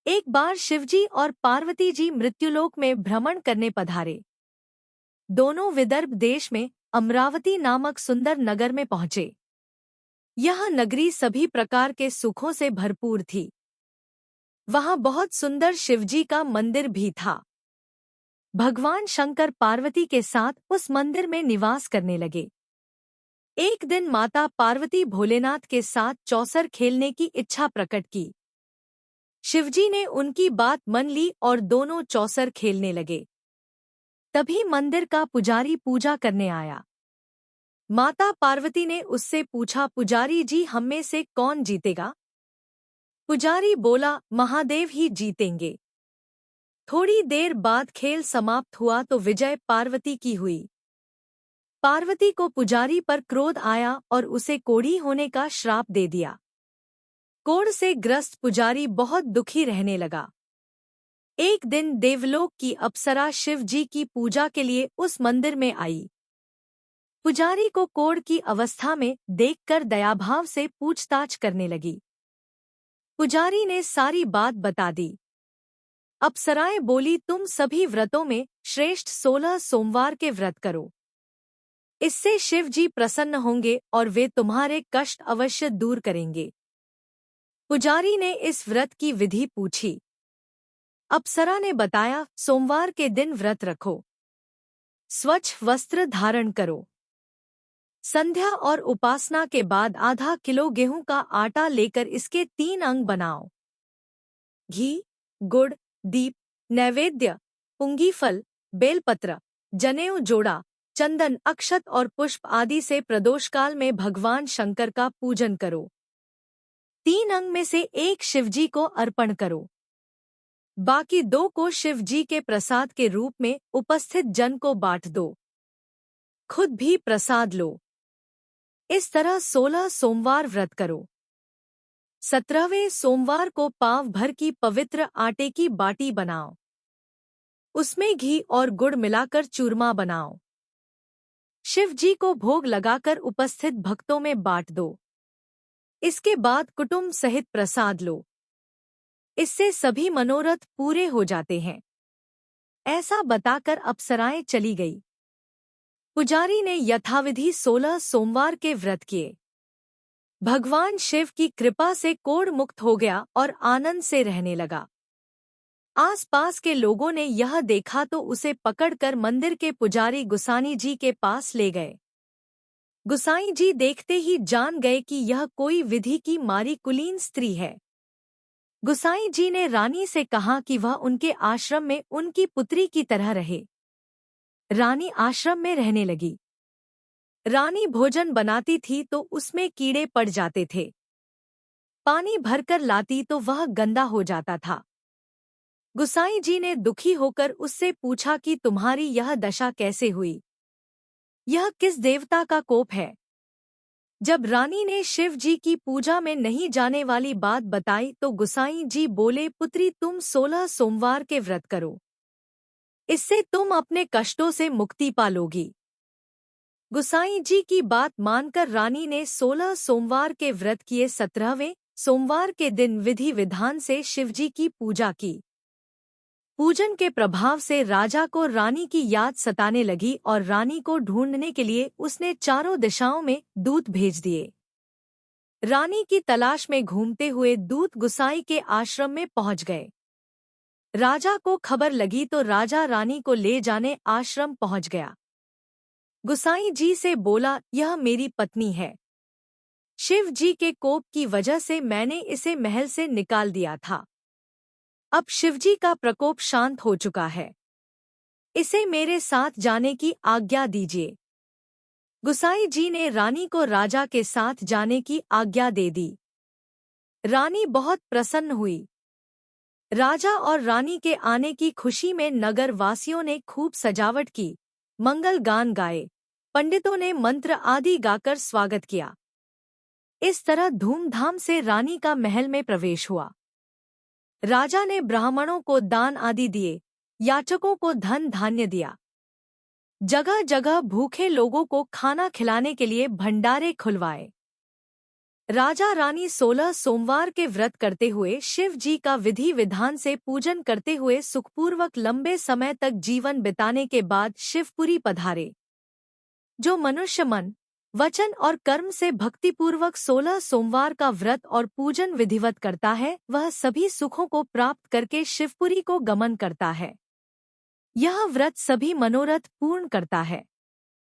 एक बार शिवजी और पार्वती जी मृत्युलोक में भ्रमण करने पधारे। दोनों विदर्भ देश में अमरावती नामक सुंदर नगर में पहुंचे। यह नगरी सभी प्रकार के सुखों से भरपूर थी। वहां बहुत सुंदर शिवजी का मंदिर भी था। भगवान शंकर पार्वती के साथ उस मंदिर में निवास करने लगे। एक दिन माता पार्वती भोलेनाथ के साथ चौसर खेलने की इच्छा प्रकट की। शिवजी ने उनकी बात मान ली और दोनों चौसर खेलने लगे। तभी मंदिर का पुजारी पूजा करने आया। माता पार्वती ने उससे पूछा, पुजारी जी, हम में से कौन जीतेगा? पुजारी बोला, महादेव ही जीतेंगे। थोड़ी देर बाद खेल समाप्त हुआ तो विजय पार्वती की हुई। पार्वती को पुजारी पर क्रोध आया और उसे कोढ़ी होने का श्राप दे दिया। कोढ़ से ग्रस्त पुजारी बहुत दुखी रहने लगा। एक दिन देवलोक की अप्सरा शिव जी की पूजा के लिए उस मंदिर में आई। पुजारी को कोढ़ की अवस्था में देखकर दयाभाव से पूछताछ करने लगी। पुजारी ने सारी बात बता दी। अप्सराएं बोली, तुम सभी व्रतों में श्रेष्ठ 16 सोमवार के व्रत करो। इससे शिव जी प्रसन्न होंगे और वे तुम्हारे कष्ट अवश्य दूर करेंगे। पुजारी ने इस व्रत की विधि पूछी। अप्सरा ने बताया, सोमवार के दिन व्रत रखो, स्वच्छ वस्त्र धारण करो, संध्या और उपासना के बाद आधा किलो गेहूं का आटा लेकर इसके 3 अंग बनाओ। घी, गुड़, दीप, नैवेद्य, पुंगीफल, बेलपत्र, जनेऊ जोड़ा, चंदन, अक्षत और पुष्प आदि से प्रदोषकाल में भगवान शंकर का पूजन करो। 3 अंग में से एक शिवजी को अर्पण करो। बाकी 2 को शिवजी के प्रसाद के रूप में उपस्थित जन को बांट दो। खुद भी प्रसाद लो। इस तरह 16 सोमवार व्रत करो। 17वें सोमवार को पाव भर की पवित्र आटे की बाटी बनाओ। उसमें घी और गुड़ मिलाकर चूरमा बनाओ। शिव जी को भोग लगाकर उपस्थित भक्तों में बांट दो। इसके बाद कुटुंब सहित प्रसाद लो। इससे सभी मनोरथ पूरे हो जाते हैं। ऐसा बताकर अप्सराएं चली गई। पुजारी ने यथाविधि 16 सोमवार के व्रत किए। भगवान शिव की कृपा से कोढ़ मुक्त हो गया और आनंद से रहने लगा। आसपास के लोगों ने यह देखा तो उसे पकड़कर मंदिर के पुजारी गुसाई जी के पास ले गए। गुसाई जी देखते ही जान गए कि यह कोई विधि की मारी कुलीन स्त्री है। गुसाई जी ने रानी से कहा कि वह उनके आश्रम में उनकी पुत्री की तरह रहे। रानी आश्रम में रहने लगी। रानी भोजन बनाती थी तो उसमें कीड़े पड़ जाते थे। पानी भरकर लाती तो वह गंदा हो जाता था। गुसाई जी ने दुखी होकर उससे पूछा कि तुम्हारी यह दशा कैसे हुई? यह किस देवता का कोप है? जब रानी ने शिव जी की पूजा में नहीं जाने वाली बात बताई तो गुसाई जी बोले, पुत्री, तुम 16 सोमवार के व्रत करो। इससे तुम अपने कष्टों से मुक्ति पालोगी। गुसाई जी की बात मानकर रानी ने 16 सोमवार के व्रत किए। 17वें सोमवार के दिन विधि विधान से शिवजी की पूजा की। पूजन के प्रभाव से राजा को रानी की याद सताने लगी और रानी को ढूंढने के लिए उसने चारों दिशाओं में दूत भेज दिए। रानी की तलाश में घूमते हुए दूत गुसाई के आश्रम में पहुंच गए। राजा को खबर लगी तो राजा रानी को ले जाने आश्रम पहुंच गया। गुसाई जी से बोला, यह मेरी पत्नी है। शिव जी के कोप की वजह से मैंने इसे महल से निकाल दिया था। अब शिवजी का प्रकोप शांत हो चुका है। इसे मेरे साथ जाने की आज्ञा दीजिए। गुसाई जी ने रानी को राजा के साथ जाने की आज्ञा दे दी। रानी बहुत प्रसन्न हुई। राजा और रानी के आने की खुशी में नगर वासियों ने खूब सजावट की, मंगल गान गाए, पंडितों ने मंत्र आदि गाकर स्वागत किया। इस तरह धूमधाम से रानी का महल में प्रवेश हुआ। राजा ने ब्राह्मणों को दान आदि दिए, याचकों को धन धान्य दिया। जगह जगह भूखे लोगों को खाना खिलाने के लिए भंडारे खुलवाए। राजा रानी 16 सोमवार के व्रत करते हुए शिव जी का विधि विधान से पूजन करते हुए सुखपूर्वक लंबे समय तक जीवन बिताने के बाद शिवपुरी पधारे। जो मनुष्य मन, वचन और कर्म से भक्तिपूर्वक 16 सोमवार का व्रत और पूजन विधिवत करता है, वह सभी सुखों को प्राप्त करके शिवपुरी को गमन करता है। यह व्रत सभी मनोरथ पूर्ण करता है।